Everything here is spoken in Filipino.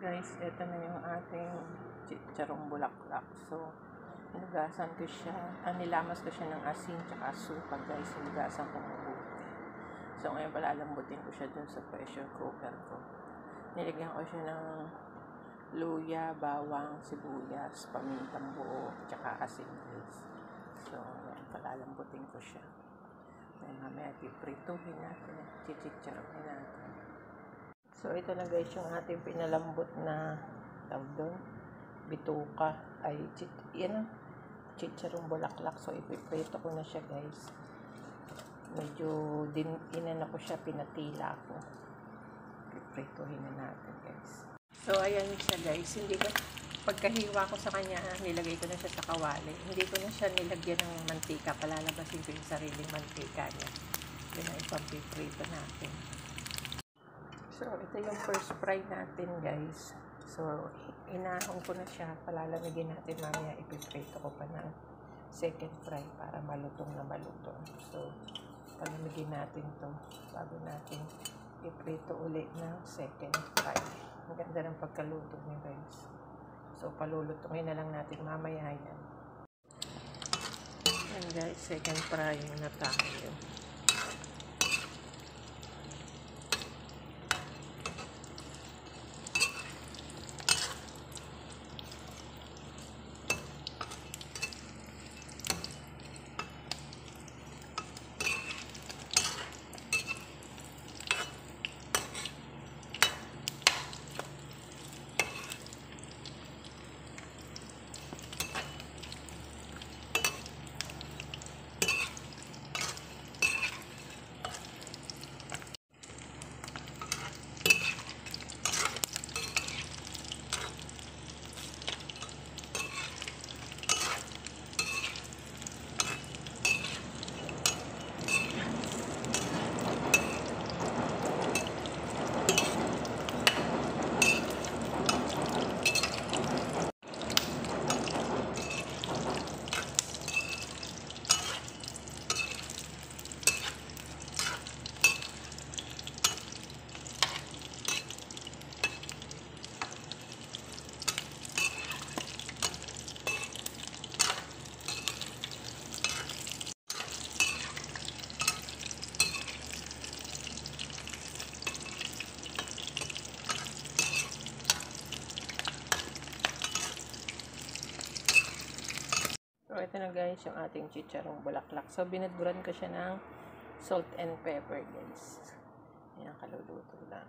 guys, ito na yung ating chicharong bulaklak. So, hinugasan ko siya, nilamas ko siya ng asin tsaka suka guys, hinugasan ko mabuti. So, ngayon palalambutin ko siya dun sa pressure cooker ko. Nilagyan ko siya ng luya, bawang, sibuyas, pamintang buo, tsaka asin guys. So, ngayon palalambutin ko siya. Ngayon mamaya piprituhin natin, chichicharohin natin. So, ito na guys yung ating pinalambot na tawag doon, bituka, ay chicharong bulaklak. So, ipiprito ko na siya guys. Medyo inana ko siya, pinatila ko. Ipipritohin na natin guys. So, ayan siya guys. Hindi ko, pagkahiwa ko sa kanya, nilagay ko na siya sa kawali. Hindi ko na siya nilagyan ng mantika. Palalabasin ko yung sariling mantika niya. Yun ang ipampiprito natin. So, ito yung first fry natin guys. So, inahon ko na siya. Palalamigin natin mamaya. Ipiprito ko pa ng second fry para malutong na malutong. So, palamigin natin to bago natin iprito ulit ng second fry. Ang ganda ng pagkaluto niya guys. So, palulutungin na lang natin mamaya yan. And guys, second fry na tayo. So, ito na guys yung ating chicharong bulaklak. So, binadburan ko siya ng salt and pepper guys. Ayan, kaluluto lang.